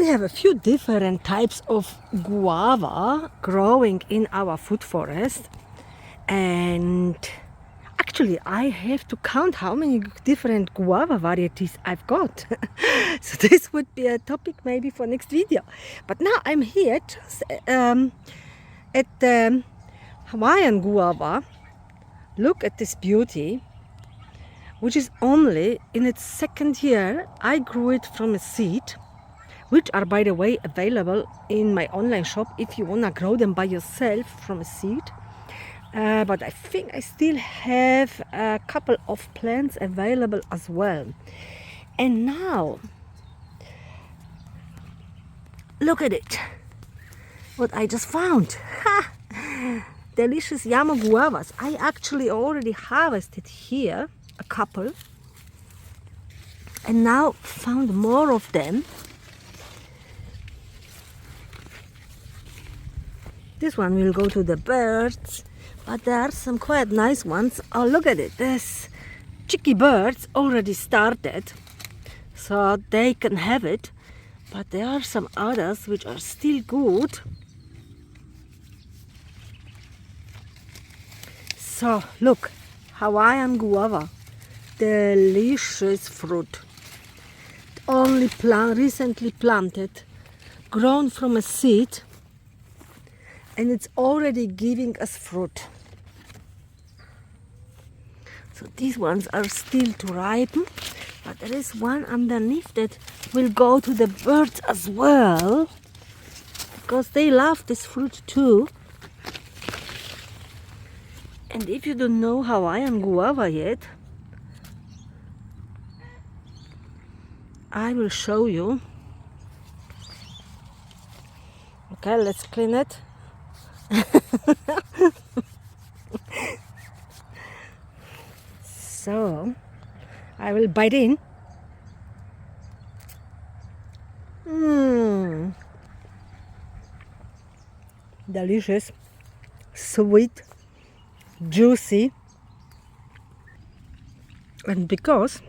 We have a few different types of guava growing in our food forest, and actually I have to count how many different guava varieties I've got. So this would be a topic maybe for next video. But now I'm here just at the Hawaiian guava. Look at this beauty, which is only in its second year. I grew it from a seed, which are, by the way, available in my online shop if you want to grow them by yourself from a seed. But I think I still have a couple of plants available as well. And now, look at it, what I just found. Ha! Delicious Yama guavas. I actually already harvested here a couple, and now found more of them. This one will go to the birds, but there are some quite nice ones. Oh, look at it. There's cheeky birds already started, so they can have it. But there are some others which are still good. So look, Hawaiian guava, delicious fruit. Only recently planted, grown from a seed, and it's already giving us fruit. So these ones are still to ripen, but there is one underneath that will go to the birds as well, because they love this fruit too. And if you don't know Hawaiian guava yet, I will show you. Okay, let's clean it. So I will bite in. Delicious, sweet, juicy. And because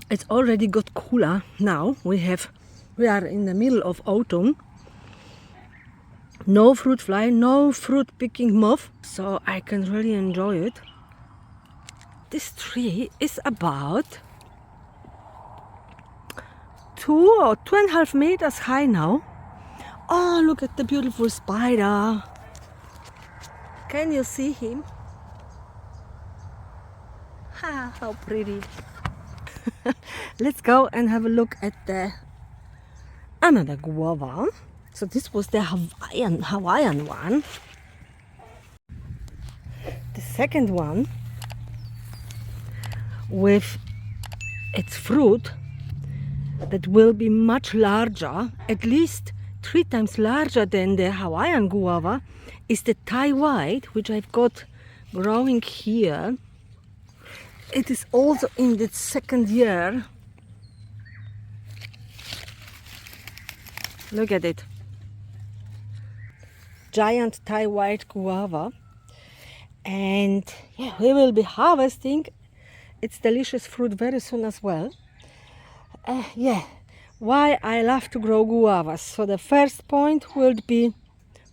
it's already got cooler now, we are in the middle of autumn. No fruit fly, no fruit picking moth, so I can really enjoy it. This tree is about 2 or 2.5 meters high now. Oh, look at the beautiful spider. Can you see him? Ah, how pretty. Let's go and have a look at another guava. So this was the Hawaiian one. The second one with its fruit that will be much larger, at least 3 times larger than the Hawaiian guava, is the Thai white, which I've got growing here. It is also in its second year. Look at it. Giant Thai white guava. And yeah, we will be harvesting its delicious fruit very soon as well. Yeah, why I love to grow guavas. So the first point will be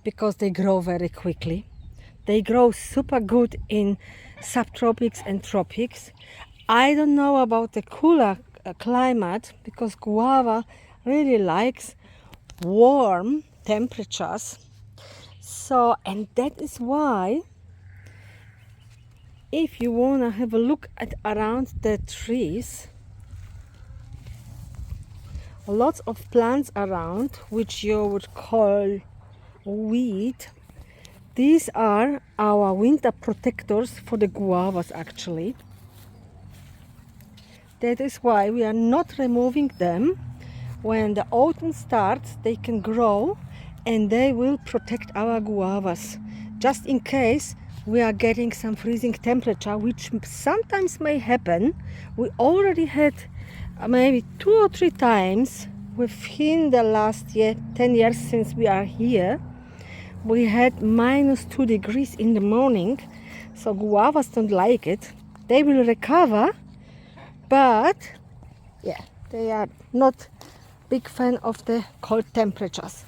because they grow very quickly. They grow super good in subtropics and tropics. I don't know about the cooler climate, because guava really likes warm temperatures. So, and that is why, if you want to have a look at around the trees, lots of plants around which you would call weed. These are our winter protectors for the guavas actually. That is why we are not removing them. When the autumn starts, they can grow and they will protect our guavas. Just in case we are getting some freezing temperature, which sometimes may happen. We already had maybe 2 or 3 times within the last 10 years since we are here. We had -2 degrees in the morning, so guavas don't like it. They will recover, but yeah, they are not big fan of the cold temperatures.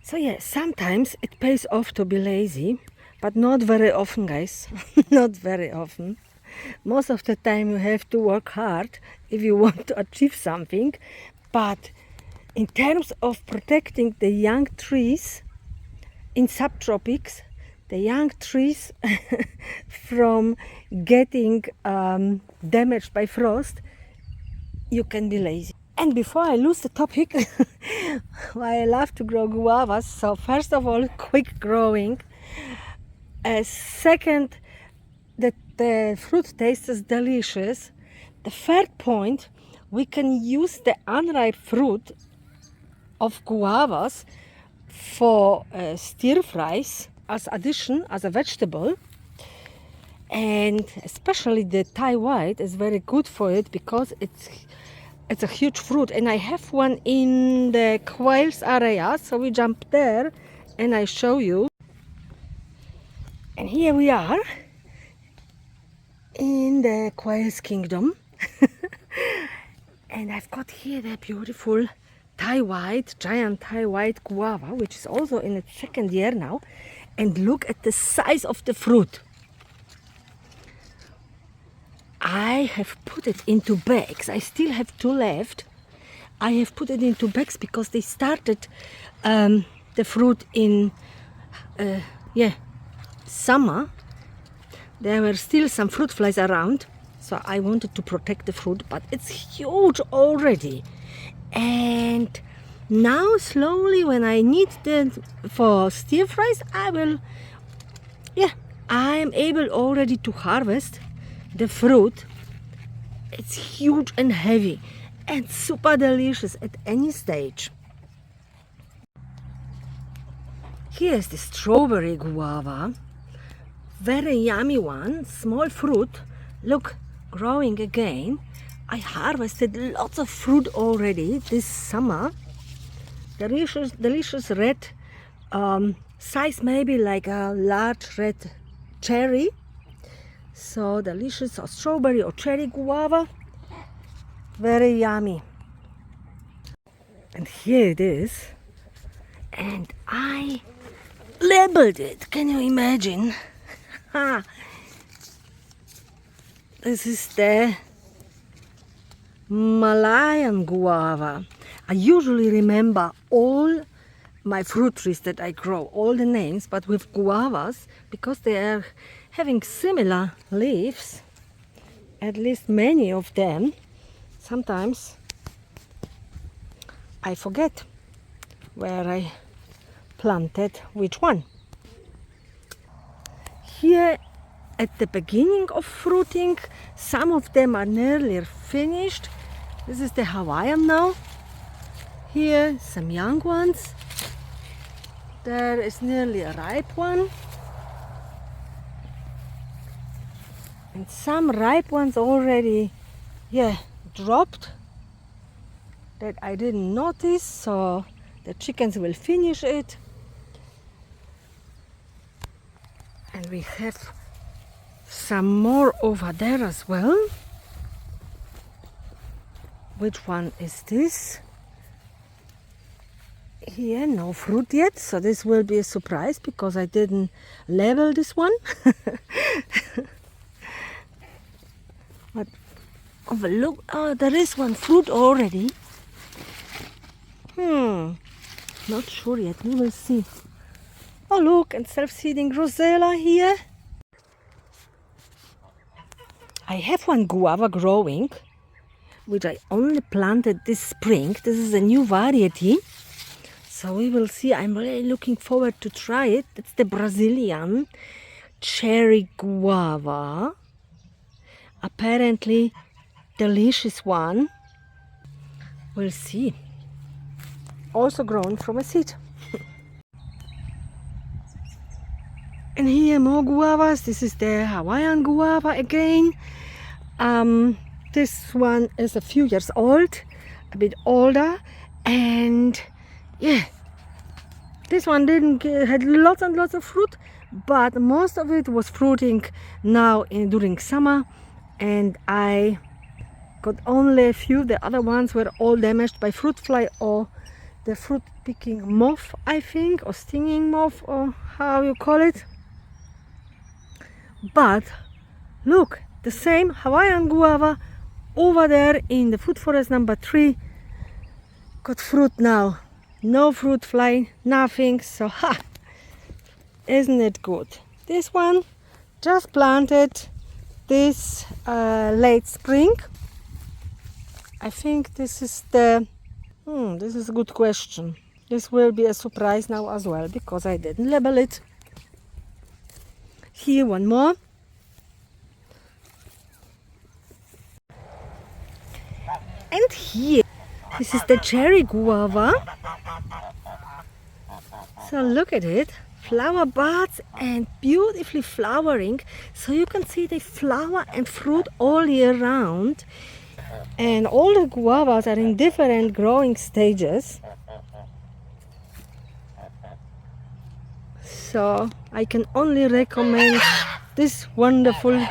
So yeah, sometimes it pays off to be lazy, but not very often, guys. Not very often. Most of the time you have to work hard if you want to achieve something. But in terms of protecting the young trees in subtropics, the young trees from getting damaged by frost, you can be lazy. And before I lose the topic, why I love to grow guavas. So first of all, quick growing. Second, that the fruit tastes delicious. The third point, we can use the unripe fruit of guavas for stir fries as addition, as a vegetable. And especially the Thai white is very good for it because it's a huge fruit. And I have one in the quails area, so we jump there and I show you. And here we are in the quails kingdom. And I've got here the beautiful Thai white, giant Thai white guava, which is also in its second year now. And look at the size of the fruit. I have put it into bags. I still have 2 left. I have put it into bags because they started the fruit in summer. There were still some fruit flies around, so I wanted to protect the fruit, but it's huge already. And now slowly, when I need them for stir fries, I'm able already to harvest the fruit. It's huge and heavy and super delicious at any stage. Here's the strawberry guava, very yummy one, small fruit. Look, growing again. I harvested lots of fruit already this summer. Delicious red, size maybe like a large red cherry. So delicious, or strawberry or cherry guava, very yummy. And here it is, and I labeled it. Can you imagine? This is the Malayan guava. I usually remember all my fruit trees that I grow, all the names, but with guavas, because they are having similar leaves, at least many of them, sometimes I forget where I planted which one. Here at the beginning of fruiting, some of them are nearly finished. This is the Hawaiian now. Here some young ones. There is nearly a ripe one. And some ripe ones already, dropped that I didn't notice, so the chickens will finish it. And we have some more over there as well. Which one is this? Here, no fruit yet, so this will be a surprise because I didn't label this one. But look, there is one fruit already. Not sure yet, we will see. Oh look, and self-seeding rosella here. I have one guava growing, which I only planted this spring. This is a new variety. So we will see. I'm really looking forward to try it. It's the Brazilian cherry guava. Apparently delicious one. We'll see. Also grown from a seed. And here more guavas. This is the Hawaiian guava again. This one is a few years old, a bit older, and this one had lots and lots of fruit, but most of it was fruiting now during summer, and I got only a few. The other ones were all damaged by fruit fly or the fruit picking moth, I think, or stinging moth, or how you call it. But look, the same Hawaiian guava over there in the food forest number 3 got fruit now. No fruit fly, nothing. So isn't it good? This one just planted this late spring. I think this is the this is a good question. This will be a surprise now as well, because I didn't label it. Here one more. And here, this is the cherry guava. So look at it, flower buds and beautifully flowering. So you can see they flower and fruit all year round. And all the guavas are in different growing stages. So I can only recommend these wonderful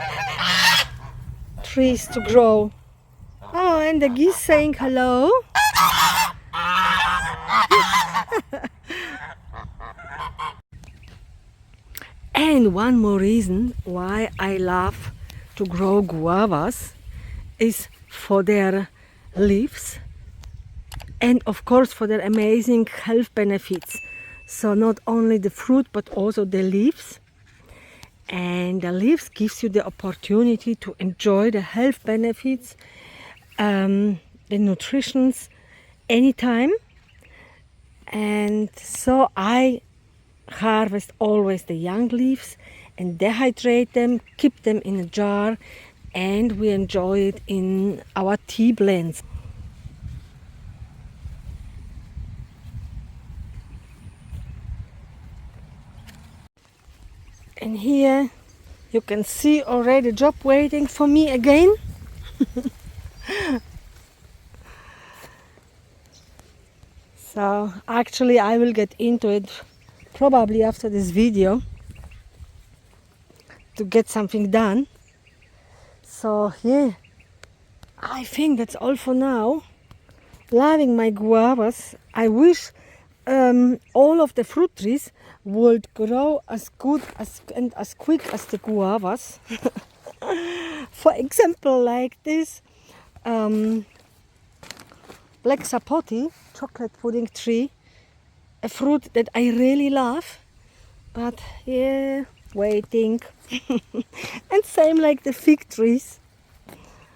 trees to grow. Oh, and the geese saying hello. And one more reason why I love to grow guavas is for their leaves, and of course for their amazing health benefits. So not only the fruit but also the leaves. And the leaves gives you the opportunity to enjoy the health benefits, the nutritions anytime. And so I harvest always the young leaves and dehydrate them, keep them in a jar, and we enjoy it in our tea blends. And here you can see already a job waiting for me again. So actually I will get into it probably after this video to get something done. So yeah, I think that's all for now. Loving my guavas. I wish all of the fruit trees would grow as good and as quick as the guavas. For example, like this black sapote chocolate pudding tree, a fruit that I really love, but yeah, waiting. And same like the fig trees,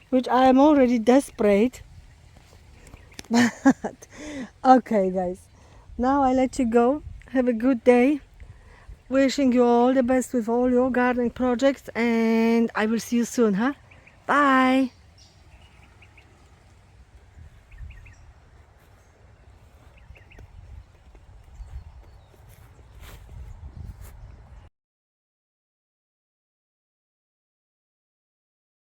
which I am already desperate. But okay guys, now I let you go. Have a good day. Wishing you all the best with all your gardening projects, and I will see you soon, huh? Bye.